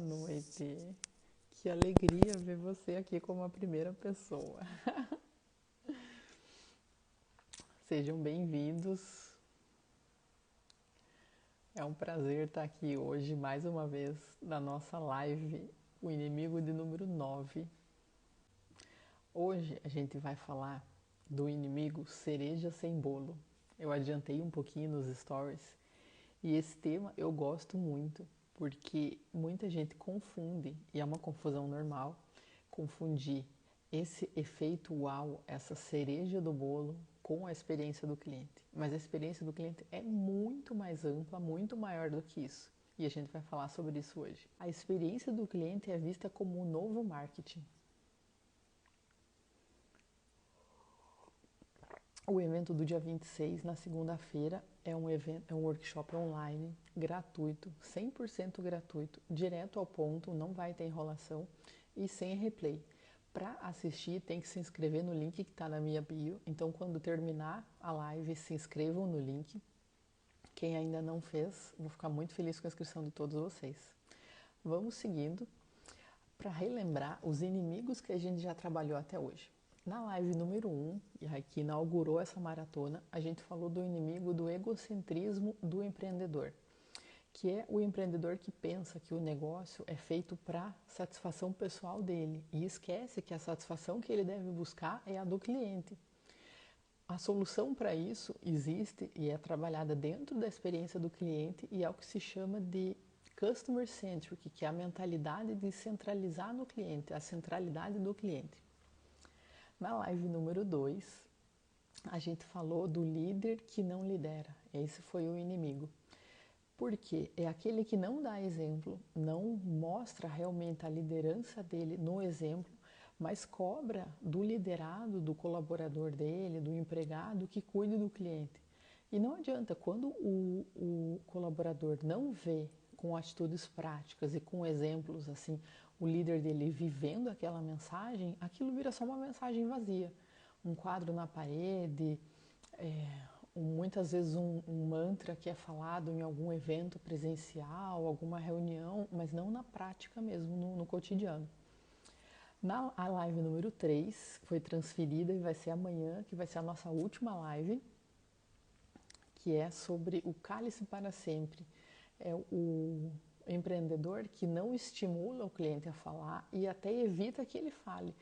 noite. Que alegria ver você aqui como a primeira pessoa. Sejam bem-vindos. É um prazer estar aqui hoje mais uma vez na nossa live, o inimigo de número 9. Hoje a gente vai falar do inimigo cereja sem bolo. Eu adiantei um pouquinho nos stories e esse tema eu gosto muito porque muita gente confunde, e é uma confusão normal, confundir esse efeito uau, essa cereja do bolo, com a experiência do cliente. Mas a experiência do cliente é muito mais ampla, muito maior do que isso. E a gente vai falar sobre isso hoje. A experiência do cliente é vista como um novo marketing. O evento do dia 26, na segunda-feira, é um workshop online, gratuito, 100% gratuito, direto ao ponto, não vai ter enrolação e sem replay. Para assistir, tem que se inscrever no link que está na minha bio. Então, quando terminar a live, se inscrevam no link. Quem ainda não fez, vou ficar muito feliz com a inscrição de todos vocês. Vamos seguindo para relembrar os inimigos que a gente já trabalhou até hoje. Na live número 1, que inaugurou essa maratona, a gente falou do inimigo do egocentrismo do empreendedor, que é o empreendedor que pensa que o negócio é feito para satisfação pessoal dele e esquece que a satisfação que ele deve buscar é a do cliente. A solução para isso existe e é trabalhada dentro da experiência do cliente e é o que se chama de Customer Centric, que é a mentalidade de centralizar no cliente, a centralidade do cliente. Na live número 2, a gente falou do líder que não lidera. Esse foi o inimigo. Porque é aquele que não dá exemplo, não mostra realmente a liderança dele no exemplo, mas cobra do liderado, do colaborador dele, do empregado que cuide do cliente. E não adianta, quando o colaborador não vê com atitudes práticas e com exemplos assim, o líder dele vivendo aquela mensagem, aquilo vira só uma mensagem vazia. Um quadro na parede, muitas vezes um mantra que é falado em algum evento presencial, alguma reunião, mas não na prática mesmo, no cotidiano. A live número 3 foi transferida e vai ser amanhã, que vai ser a nossa última live, que é sobre o cálice para sempre. É o empreendedor que não estimula o cliente a falar e até evita que ele fale,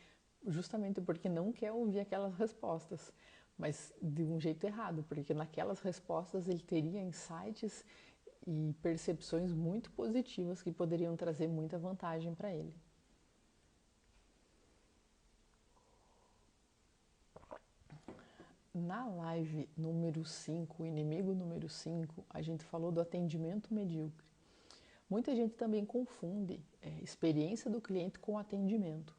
justamente porque não quer ouvir aquelas respostas, mas de um jeito errado, porque naquelas respostas ele teria insights e percepções muito positivas que poderiam trazer muita vantagem para ele. Na live número 5, o inimigo número 5, a gente falou do atendimento medíocre. Muita gente também confunde experiência do cliente com atendimento.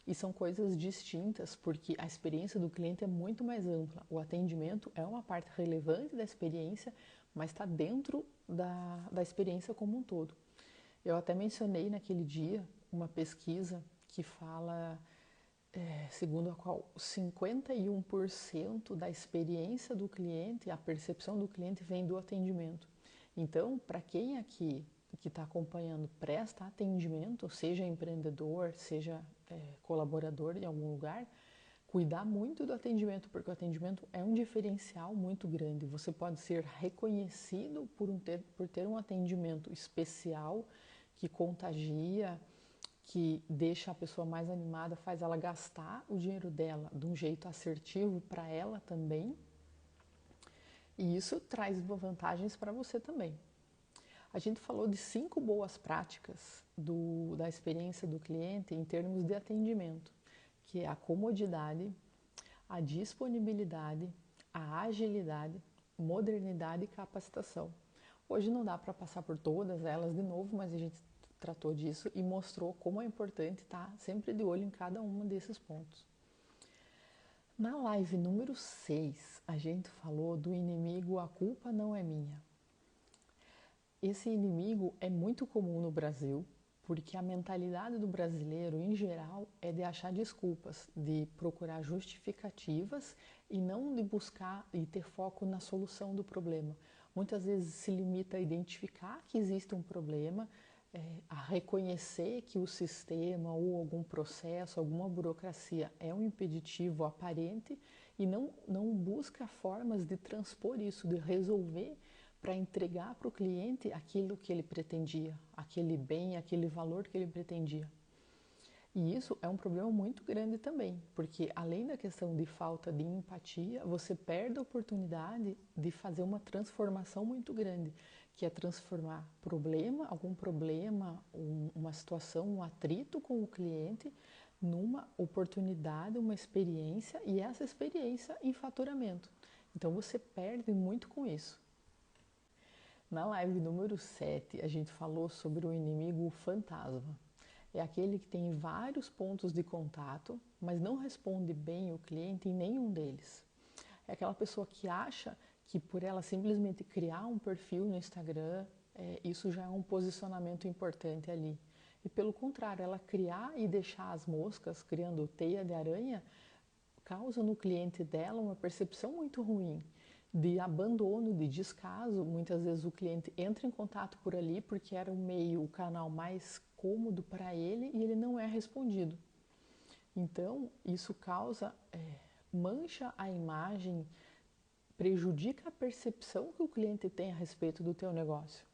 E são coisas distintas, porque a experiência do cliente é muito mais ampla. O atendimento é uma parte relevante da experiência, mas está dentro da experiência como um todo. Eu até mencionei naquele dia uma pesquisa que fala, segundo a qual 51% da experiência do cliente, a percepção do cliente vem do atendimento. Então, para quem aqui que está acompanhando presta atendimento, seja empreendedor, seja colaborador em algum lugar, cuidar muito do atendimento, porque o atendimento é um diferencial muito grande. Você pode ser reconhecido por ter um atendimento especial que contagia, que deixa a pessoa mais animada, faz ela gastar o dinheiro dela de um jeito assertivo para ela também. E isso traz vantagens para você também. A gente falou de 5 boas práticas da experiência do cliente em termos de atendimento, que é a comodidade, a disponibilidade, a agilidade, modernidade e capacitação. Hoje não dá para passar por todas elas de novo, mas a gente tratou disso e mostrou como é importante estar sempre de olho em cada um desses pontos. Na live número 6, a gente falou do inimigo "a culpa não é minha". Esse inimigo é muito comum no Brasil, porque a mentalidade do brasileiro, em geral, é de achar desculpas, de procurar justificativas e não de buscar e ter foco na solução do problema. Muitas vezes se limita a identificar que existe um problema, a reconhecer que o sistema ou algum processo, alguma burocracia é um impeditivo aparente e não busca formas de transpor isso, de resolver para entregar para o cliente aquilo que ele pretendia, aquele bem, aquele valor que ele pretendia. E isso é um problema muito grande também, porque além da questão de falta de empatia, você perde a oportunidade de fazer uma transformação muito grande, que é transformar algum problema, uma situação, um atrito com o cliente, numa oportunidade, uma experiência, e essa experiência em faturamento. Então você perde muito com isso. Na live número 7, a gente falou sobre o inimigo fantasma. É aquele que tem vários pontos de contato, mas não responde bem o cliente em nenhum deles. É aquela pessoa que acha que por ela simplesmente criar um perfil no Instagram, isso já é um posicionamento importante ali. E pelo contrário, ela criar e deixar as moscas, criando teia de aranha, causa no cliente dela uma percepção muito ruim de abandono, de descaso. Muitas vezes o cliente entra em contato por ali porque era o canal mais cômodo para ele e ele não é respondido. Então, isso mancha a imagem, prejudica a percepção que o cliente tem a respeito do teu negócio.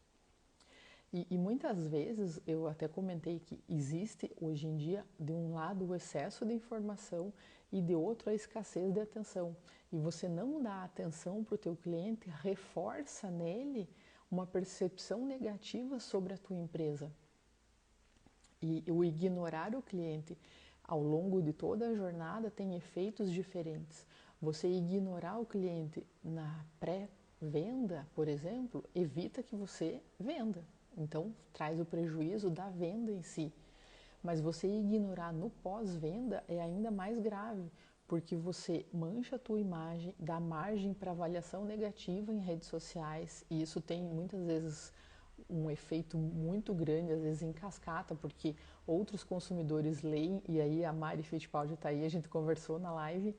E muitas vezes, eu até comentei que existe hoje em dia, de um lado, o excesso de informação e de outro, a escassez de atenção. E você não dá atenção para o teu cliente, reforça nele uma percepção negativa sobre a tua empresa. E o ignorar o cliente ao longo de toda a jornada tem efeitos diferentes. Você ignorar o cliente na pré-venda, por exemplo, evita que você venda. Então, traz o prejuízo da venda em si. Mas você ignorar no pós-venda é ainda mais grave, porque você mancha a tua imagem, dá margem para avaliação negativa em redes sociais, e isso tem muitas vezes um efeito muito grande, às vezes em cascata, porque outros consumidores leem, e aí a Mari Fittipaldi está aí, a gente conversou na live,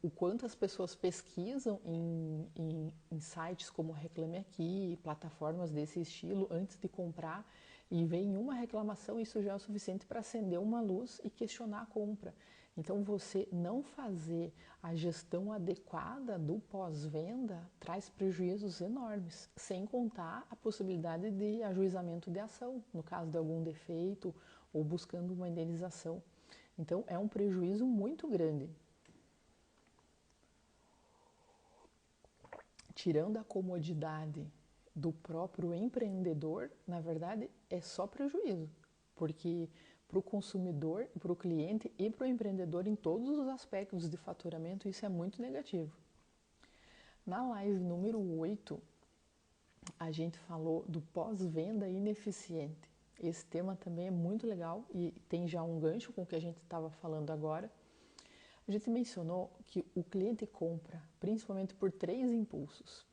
o quanto as pessoas pesquisam em sites como Reclame Aqui, plataformas desse estilo, antes de comprar, e vem uma reclamação, isso já é o suficiente para acender uma luz e questionar a compra. Então, você não fazer a gestão adequada do pós-venda traz prejuízos enormes, sem contar a possibilidade de ajuizamento de ação, no caso de algum defeito ou buscando uma indenização. Então, é um prejuízo muito grande. Tirando a comodidade do próprio empreendedor, na verdade, é só prejuízo, porque para o consumidor, para o cliente e para o empreendedor, em todos os aspectos de faturamento, isso é muito negativo. Na live número 8, a gente falou do pós-venda ineficiente. Esse tema também é muito legal e tem já um gancho com o que a gente estava falando agora. A gente mencionou que o cliente compra principalmente por 3 impulsos: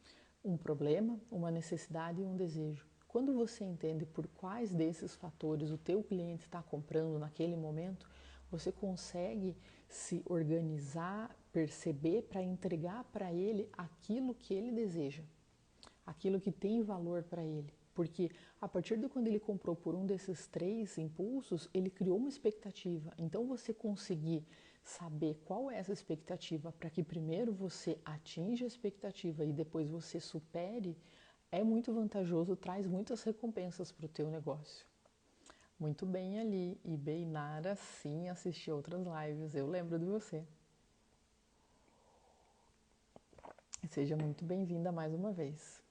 um problema, uma necessidade e um desejo. Quando você entende por quais desses fatores o teu cliente está comprando naquele momento, você consegue se organizar, perceber para entregar para ele aquilo que ele deseja, aquilo que tem valor para ele. Porque a partir de quando ele comprou por um desses 3 impulsos, ele criou uma expectativa. Então você conseguir saber qual é essa expectativa para que primeiro você atinja a expectativa e depois você supere, é muito vantajoso, traz muitas recompensas para o teu negócio. Muito bem ali, e Beinara sim assistiu outras lives, eu lembro de você. Seja muito bem-vinda mais uma vez.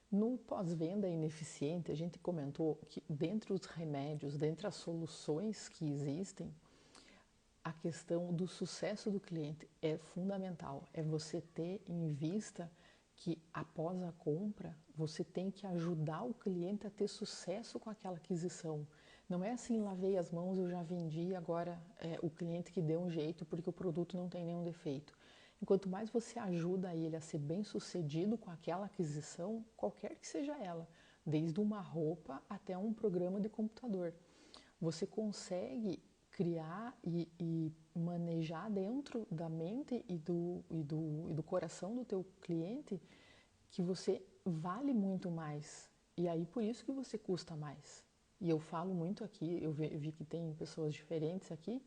No pós-venda ineficiente, a gente comentou que dentre os remédios, dentre as soluções que existem, a questão do sucesso do cliente é fundamental. É você ter em vista que após a compra, você tem que ajudar o cliente a ter sucesso com aquela aquisição. Não é assim, lavei as mãos, eu já vendi, agora é o cliente que deu um jeito porque o produto não tem nenhum defeito. Enquanto mais você ajuda ele a ser bem sucedido com aquela aquisição, qualquer que seja ela, desde uma roupa até um programa de computador, você consegue criar e manejar dentro da mente e do coração do teu cliente que você vale muito mais E aí por isso que você custa mais. E eu falo muito aqui, eu vi que tem pessoas diferentes aqui,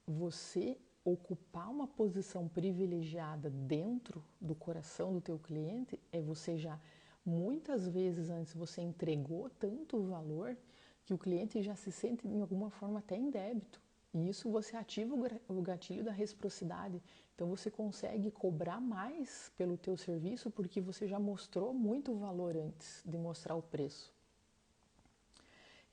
você ocupar uma posição privilegiada dentro do coração do teu cliente é você já, muitas vezes antes você entregou tanto valor que o cliente já se sente de alguma forma até em débito. E isso você ativa o gatilho da reciprocidade. Então você consegue cobrar mais pelo teu serviço porque você já mostrou muito valor antes de mostrar o preço.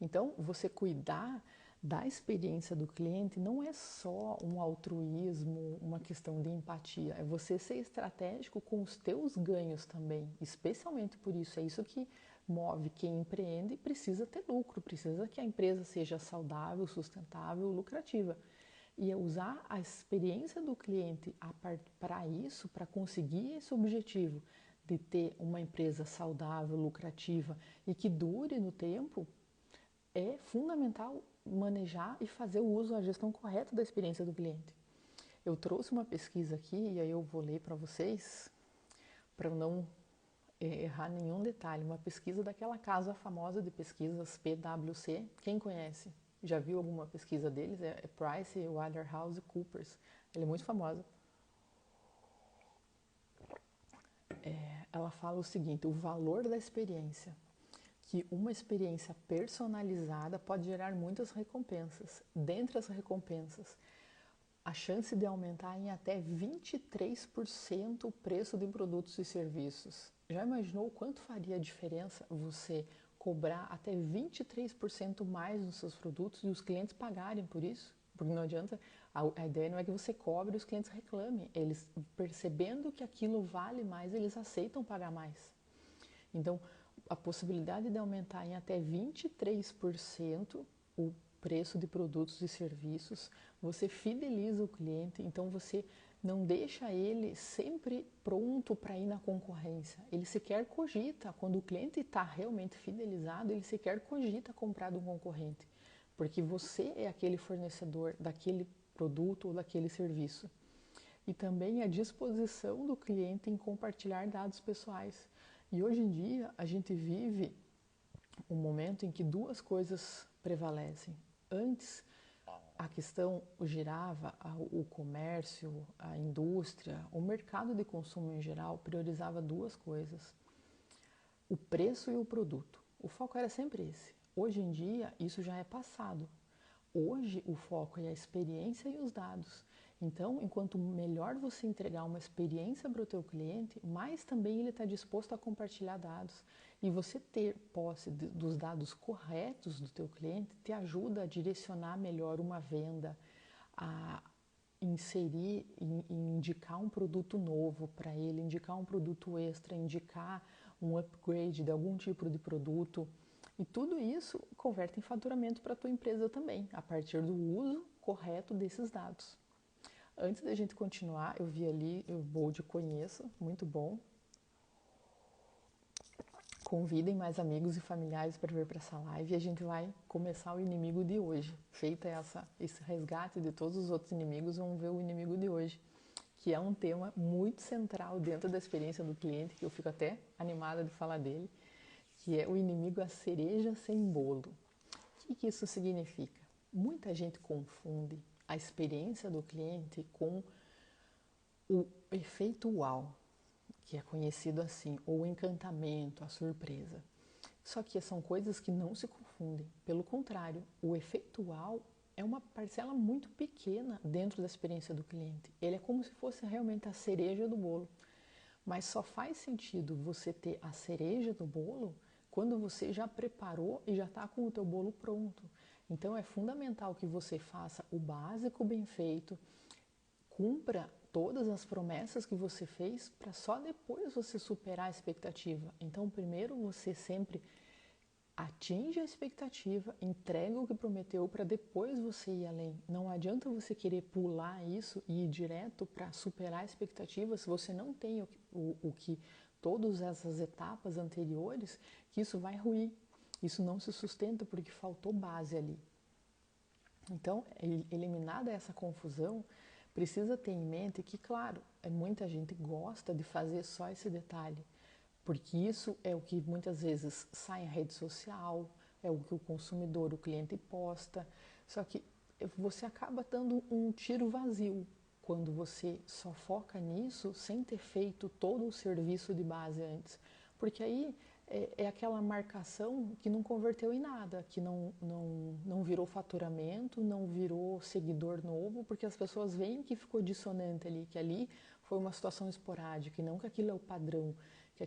Então, você cuidar da experiência do cliente não é só um altruísmo, uma questão de empatia, é você ser estratégico com os teus ganhos também, especialmente por isso, é isso que move quem empreende, precisa ter lucro, precisa que a empresa seja saudável, sustentável, lucrativa. E é usar a experiência do cliente para isso, para conseguir esse objetivo de ter uma empresa saudável, lucrativa e que dure no tempo, é fundamental manejar e fazer o uso, a gestão correta da experiência do cliente. Eu trouxe uma pesquisa aqui e aí eu vou ler para vocês, para eu não errar nenhum detalhe. Uma pesquisa daquela casa famosa de pesquisas PwC. Quem conhece? Já viu alguma pesquisa deles? É Price Waterhouse Coopers. Ela é muito famosa. Ela fala o seguinte: o valor da experiência. Que uma experiência personalizada pode gerar muitas recompensas. Dentre as recompensas, a chance de aumentar em até 23% o preço de produtos e serviços. Já imaginou o quanto faria a diferença você cobrar até 23% mais nos seus produtos e os clientes pagarem por isso? Porque não adianta, a ideia não é que você cobre e os clientes reclamem. Eles, percebendo que aquilo vale mais, eles aceitam pagar mais. Então, a possibilidade de aumentar em até 23% o preço de produtos e serviços, você fideliza o cliente, então você não deixa ele sempre pronto para ir na concorrência. Ele sequer cogita, quando o cliente está realmente fidelizado, ele sequer cogita comprar de um concorrente, porque você é aquele fornecedor daquele produto ou daquele serviço. E também a disposição do cliente em compartilhar dados pessoais. E hoje em dia a gente vive um momento em que duas coisas prevalecem. Antes, a questão girava, o comércio, a indústria, o mercado de consumo em geral priorizava duas coisas: o preço e o produto. O foco era sempre esse. Hoje em dia, isso já é passado. Hoje, o foco é a experiência e os dados. Então, enquanto melhor você entregar uma experiência para o teu cliente, mais também ele está disposto a compartilhar dados. E você ter posse dos dados corretos do teu cliente te ajuda a direcionar melhor uma venda, a inserir e indicar um produto novo para ele, indicar um produto extra, indicar um upgrade de algum tipo de produto. E tudo isso converte em faturamento para a tua empresa também, a partir do uso correto desses dados. Antes da gente continuar, eu vi ali o Bold Conheço, muito bom. Convidem mais amigos e familiares para vir para essa live e a gente vai começar o inimigo de hoje. Feita esse resgate de todos os outros inimigos, vamos ver o inimigo de hoje, que é um tema muito central dentro da experiência do cliente, que eu fico até animada de falar dele, que é o inimigo a cereja sem bolo. O que isso significa? Muita gente confunde a experiência do cliente com o efeito uau, que é conhecido assim, ou o encantamento, a surpresa. Só que são coisas que não se confundem. Pelo contrário, o efeito uau é uma parcela muito pequena dentro da experiência do cliente. Ele é como se fosse realmente a cereja do bolo. Mas só faz sentido você ter a cereja do bolo quando você já preparou e já está com o teu bolo pronto. Então é fundamental que você faça o básico bem feito, cumpra todas as promessas que você fez para só depois você superar a expectativa. Então primeiro você sempre atinge a expectativa, entrega o que prometeu para depois você ir além. Não adianta você querer pular isso e ir direto para superar a expectativa se você não tem o que todas essas etapas anteriores, que isso vai ruir. Isso não se sustenta porque faltou base ali. Então, eliminada essa confusão, precisa ter em mente que, claro, muita gente gosta de fazer só esse detalhe. porque isso é o que muitas vezes sai em rede social, é o que o consumidor, o cliente posta, só que você acaba dando um tiro vazio quando você só foca nisso sem ter feito todo o serviço de base antes, porque aí é aquela marcação que não converteu em nada, que não virou faturamento, não virou seguidor novo, porque as pessoas veem que ficou dissonante ali, que ali foi uma situação esporádica e não que aquilo é o padrão,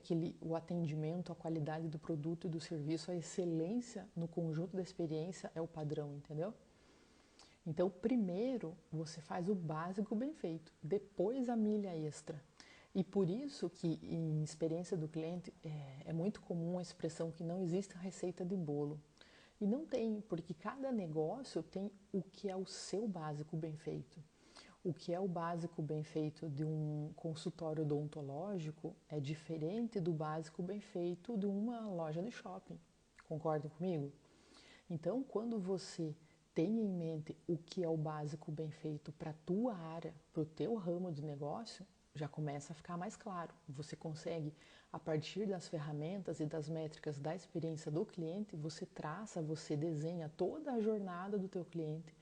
que o atendimento, a qualidade do produto e do serviço, a excelência no conjunto da experiência é o padrão, entendeu? Então, primeiro você faz o básico bem feito, depois a milha extra. E por isso que em experiência do cliente é muito comum a expressão que não existe receita de bolo. E não tem, porque cada negócio tem o que é o seu básico bem feito. O que é o básico bem feito de um consultório odontológico é diferente do básico bem feito de uma loja de shopping. Concordam comigo? Então, quando você tem em mente o que é o básico bem feito para a tua área, para o teu ramo de negócio, já começa a ficar mais claro. Você consegue, a partir das ferramentas e das métricas da experiência do cliente, você traça, você desenha toda a jornada do teu cliente,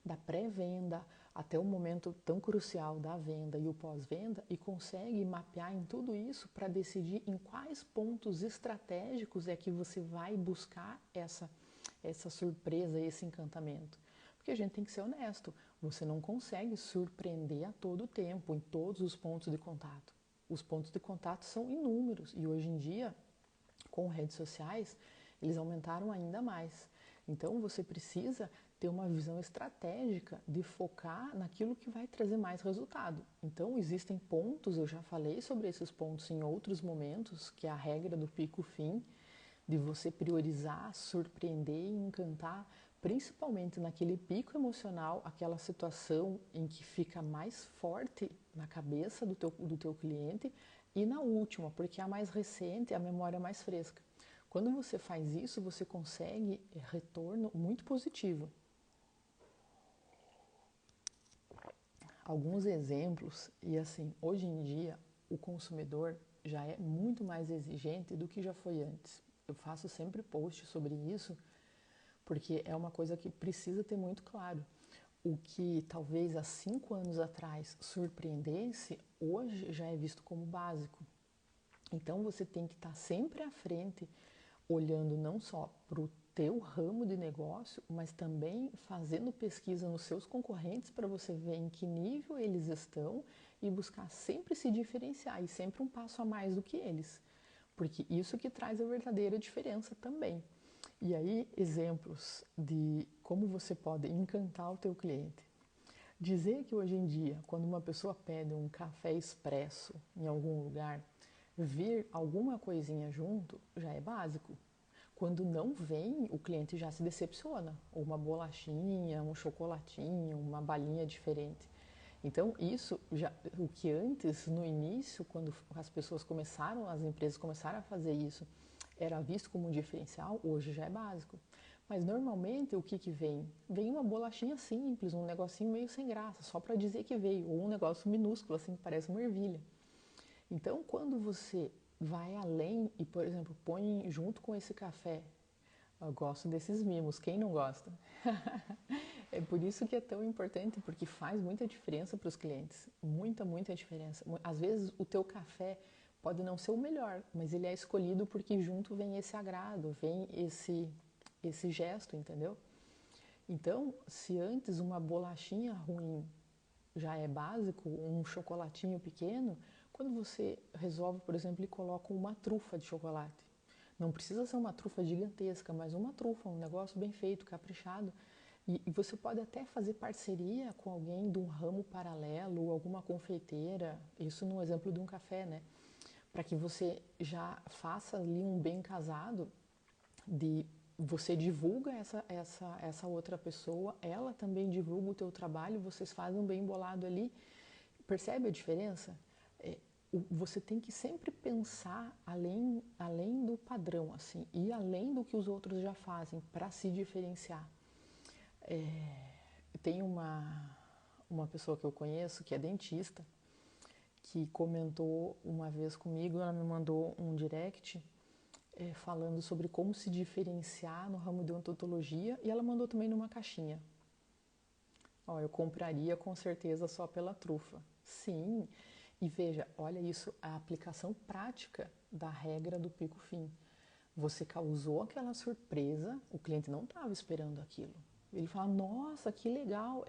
da pré-venda até o momento tão crucial da venda e o pós-venda, e consegue mapear em tudo isso para decidir em quais pontos estratégicos é que você vai buscar essa surpresa, esse encantamento. Porque a gente tem que ser honesto, você não consegue surpreender a todo tempo, em todos os pontos de contato. Os pontos de contato são inúmeros e hoje em dia, com redes sociais, eles aumentaram ainda mais. Então você precisa ter uma visão estratégica de focar naquilo que vai trazer mais resultado. Então existem pontos, eu já falei sobre esses pontos em outros momentos, que é a regra do pico-fim, de você priorizar, surpreender e encantar, principalmente naquele pico emocional, aquela situação em que fica mais forte na cabeça do teu cliente, e na última, porque é a mais recente, a memória é mais fresca. Quando você faz isso, você consegue retorno muito positivo. Alguns exemplos, e assim, hoje em dia o consumidor já é muito mais exigente do que já foi antes. Eu faço sempre post sobre isso, porque é uma coisa que precisa ter muito claro. O que talvez há 5 anos atrás surpreendesse, hoje já é visto como básico. Então você tem que estar sempre à frente, olhando não só para o teu ramo de negócio, mas também fazendo pesquisa nos seus concorrentes para você ver em que nível eles estão e buscar sempre se diferenciar e sempre um passo a mais do que eles, porque isso que traz a verdadeira diferença também. E aí, exemplos de como você pode encantar o teu cliente. Dizer que hoje em dia, quando uma pessoa pede um café expresso em algum lugar, vir alguma coisinha junto já é básico. Quando não vem, o cliente já se decepciona. Ou uma bolachinha, um chocolatinho, uma balinha diferente. Então, isso já, o que antes, no início, quando as pessoas começaram, as empresas começaram a fazer isso, era visto como um diferencial, hoje já é básico. Mas normalmente o que vem? Vem uma bolachinha simples, um negocinho meio sem graça, só para dizer que veio, ou um negócio minúsculo, assim, que parece uma ervilha. Então, quando você vai além e, por exemplo, põe junto com esse café, eu gosto desses mimos, quem não gosta? É por isso que é tão importante, porque faz muita diferença para os clientes, muita diferença. Às vezes o teu café pode não ser o melhor, mas ele é escolhido porque junto vem esse agrado, vem esse gesto, entendeu? Então, se antes uma bolachinha ruim já é básico, um chocolatinho pequeno, quando você resolve, por exemplo, e coloca uma trufa de chocolate, não precisa ser uma trufa gigantesca, mas uma trufa, um negócio bem feito, caprichado. E você pode até fazer parceria com alguém de um ramo paralelo, alguma confeiteira, isso no exemplo de um café, né? Para que você já faça ali um bem casado, de você divulga essa outra pessoa, ela também divulga o teu trabalho, vocês fazem um bem bolado ali. Percebe a diferença? Você tem que sempre pensar além do padrão, assim, e além do que os outros já fazem para se diferenciar. Tem uma pessoa que eu conheço que é dentista que comentou uma vez comigo, ela me mandou um direct falando sobre como se diferenciar no ramo de odontologia e ela mandou também numa caixinha. Ó, eu compraria com certeza só pela trufa. Sim, e veja, olha isso, a aplicação prática da regra do pico-fim. Você causou aquela surpresa, o cliente não estava esperando aquilo. Ele fala, nossa, que legal.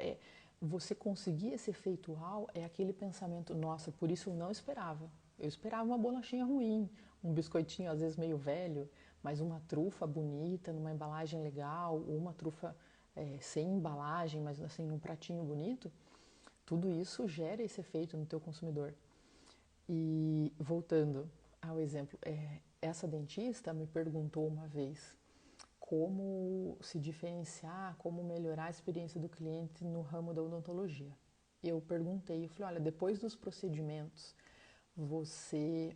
Você conseguir esse efeito uau é aquele pensamento, nossa, por isso eu não esperava. Eu esperava uma bolachinha ruim, um biscoitinho às vezes meio velho, mas uma trufa bonita, numa embalagem legal, ou uma trufa sem embalagem, mas assim num pratinho bonito. Tudo isso gera esse efeito no teu consumidor. E voltando ao exemplo, essa dentista me perguntou uma vez como se diferenciar, como melhorar a experiência do cliente no ramo da odontologia. Eu perguntei, eu falei, olha, depois dos procedimentos, você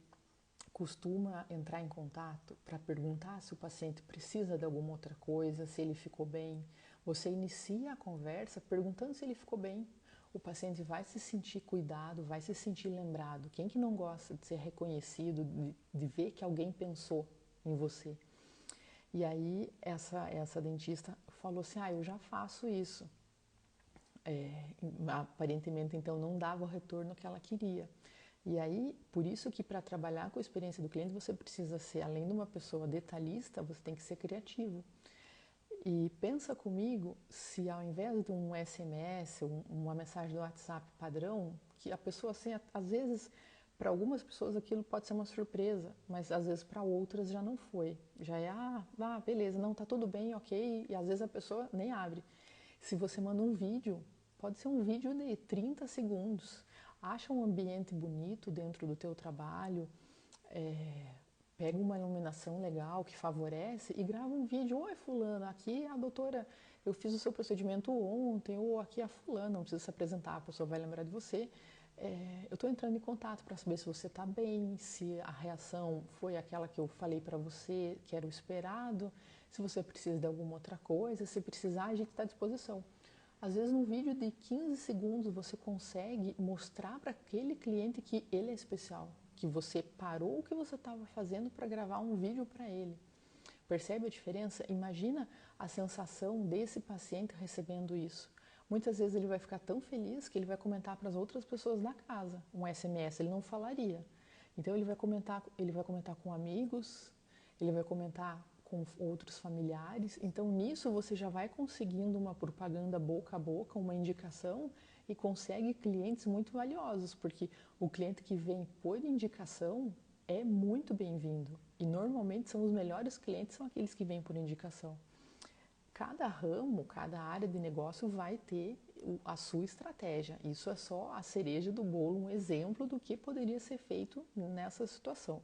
costuma entrar em contato para perguntar se o paciente precisa de alguma outra coisa, se ele ficou bem? Você inicia a conversa perguntando se ele ficou bem. O paciente vai se sentir cuidado, vai se sentir lembrado. Quem que não gosta de ser reconhecido, de ver que alguém pensou em você? E aí essa dentista falou assim, eu já faço isso. Aparentemente, então, não dava o retorno que ela queria. E aí, por isso que para trabalhar com a experiência do cliente, você precisa ser, além de uma pessoa detalhista, você tem que ser criativo. E pensa comigo se ao invés de um SMS, uma mensagem do WhatsApp padrão, que a pessoa assim, às vezes, para algumas pessoas aquilo pode ser uma surpresa, mas às vezes para outras já não foi. Já é, beleza, não, tá tudo bem, ok, e às vezes a pessoa nem abre. Se você manda um vídeo, pode ser um vídeo de 30 segundos, acha um ambiente bonito dentro do teu trabalho, pega uma iluminação legal que favorece e grava um vídeo. Oi, fulano, aqui é a doutora, eu fiz o seu procedimento ontem, ou aqui é a fulana, não precisa se apresentar, a pessoa vai lembrar de você. Eu estou entrando em contato para saber se você está bem, se a reação foi aquela que eu falei para você, que era o esperado, se você precisa de alguma outra coisa, se precisar, a gente está à disposição. Às vezes, num vídeo de 15 segundos, você consegue mostrar para aquele cliente que ele é especial, que você parou o que você estava fazendo para gravar um vídeo para ele. Percebe a diferença? Imagina a sensação desse paciente recebendo isso. Muitas vezes ele vai ficar tão feliz que ele vai comentar para as outras pessoas da casa. Um SMS ele não falaria. Então ele vai comentar com amigos, ele vai comentar com outros familiares. Então nisso você já vai conseguindo uma propaganda boca a boca, uma indicação e consegue clientes muito valiosos, porque o cliente que vem por indicação é muito bem-vindo. E normalmente são os melhores clientes, são aqueles que vêm por indicação. Cada ramo, cada área de negócio vai ter a sua estratégia. Isso é só a cereja do bolo, um exemplo do que poderia ser feito nessa situação.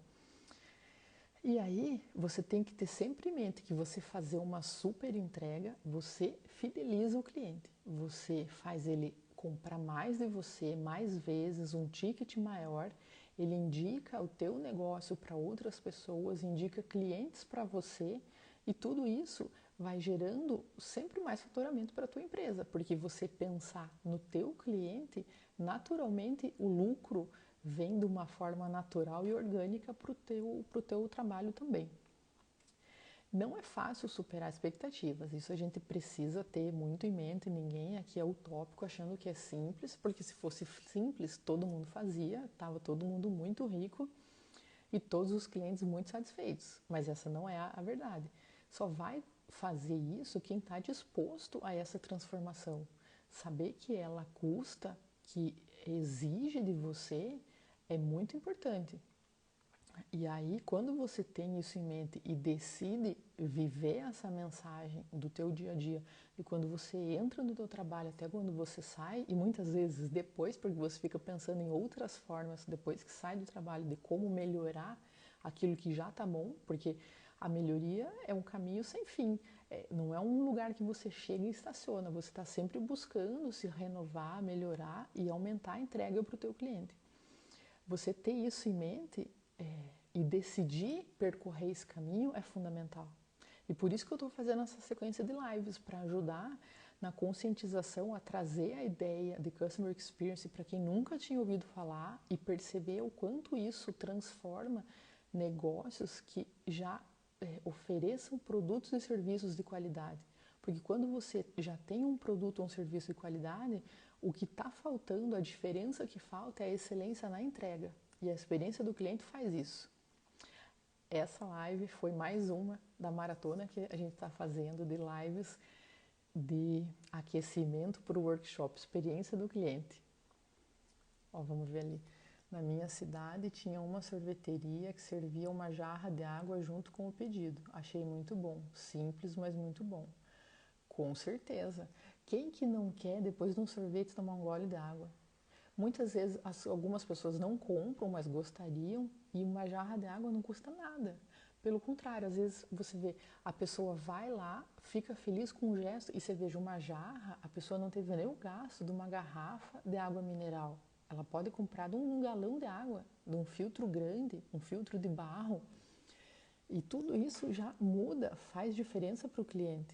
E aí, você tem que ter sempre em mente que você fazer uma super entrega, você fideliza o cliente. Você faz ele comprar mais de você, mais vezes, um ticket maior. Ele indica o teu negócio para outras pessoas, indica clientes para você e tudo isso vai gerando sempre mais faturamento para a tua empresa, porque você pensar no teu cliente, naturalmente o lucro vem de uma forma natural e orgânica para o teu trabalho também. Não é fácil superar expectativas, isso a gente precisa ter muito em mente, ninguém aqui é utópico achando que é simples, porque se fosse simples todo mundo fazia, estava todo mundo muito rico e todos os clientes muito satisfeitos, mas essa não é a verdade. Só vai fazer isso quem está disposto a essa transformação. Saber que ela custa, que exige de você, é muito importante. E aí, quando você tem isso em mente e decide viver essa mensagem do teu dia a dia, de quando você entra no teu trabalho até quando você sai, e muitas vezes depois, porque você fica pensando em outras formas depois que sai do trabalho, de como melhorar aquilo que já está bom, porque a melhoria é um caminho sem fim, não é um lugar que você chega e estaciona, você está sempre buscando se renovar, melhorar e aumentar a entrega para o teu cliente. Você ter isso em mente e decidir percorrer esse caminho é fundamental. E por isso que eu estou fazendo essa sequência de lives, para ajudar na conscientização, a trazer a ideia de Customer Experience para quem nunca tinha ouvido falar e perceber o quanto isso transforma negócios que já ofereçam produtos e serviços de qualidade. Porque quando você já tem um produto ou um serviço de qualidade, o que está faltando, a diferença que falta é a excelência na entrega. E a experiência do cliente faz isso. Essa live foi mais uma da maratona que a gente está fazendo de lives de aquecimento para o workshop, experiência do cliente. Ó, vamos ver ali. Na minha cidade tinha uma sorveteria que servia uma jarra de água junto com o pedido. Achei muito bom, simples, mas muito bom. Com certeza. Quem que não quer, depois de um sorvete, tomar um gole de água? Muitas vezes algumas pessoas não compram, mas gostariam, e uma jarra de água não custa nada. Pelo contrário, às vezes você vê, a pessoa vai lá, fica feliz com o gesto, e você veja uma jarra, a pessoa não teve nem o gasto de uma garrafa de água mineral. Ela pode comprar de um galão de água, de um filtro grande, um filtro de barro. E tudo isso já muda, faz diferença para o cliente.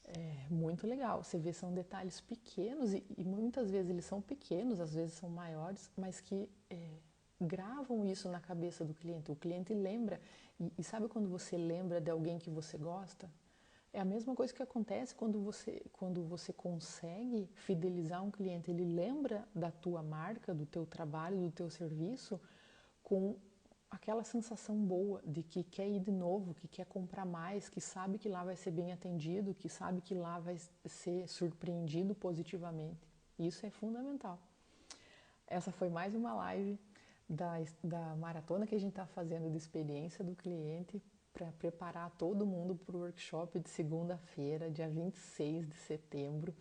É muito legal. Você vê, são detalhes pequenos e muitas vezes eles são pequenos, às vezes são maiores, mas que gravam isso na cabeça do cliente. O cliente lembra. E sabe quando você lembra de alguém que você gosta? É a mesma coisa que acontece quando você consegue fidelizar um cliente. Ele lembra da tua marca, do teu trabalho, do teu serviço, com aquela sensação boa de que quer ir de novo, que quer comprar mais, que sabe que lá vai ser bem atendido, que sabe que lá vai ser surpreendido positivamente. Isso é fundamental. Essa foi mais uma live da maratona que a gente está fazendo de experiência do cliente para preparar todo mundo para o workshop de segunda-feira, dia 26 de setembro,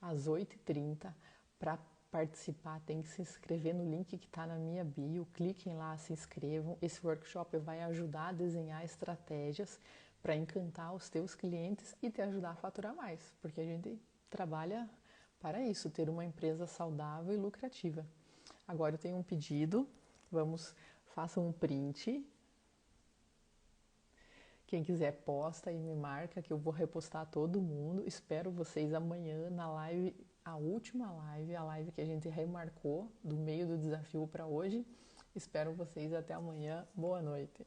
às 8h30. Para participar, tem que se inscrever no link que está na minha bio. Cliquem lá, se inscrevam. Esse workshop vai ajudar a desenhar estratégias para encantar os teus clientes e te ajudar a faturar mais, porque a gente trabalha para isso, ter uma empresa saudável e lucrativa. Agora eu tenho um pedido, façam um print. Quem quiser posta e me marca que eu vou repostar todo mundo. Espero vocês amanhã na live, a última live, a live que a gente remarcou do meio do desafio para hoje. Espero vocês até amanhã. Boa noite.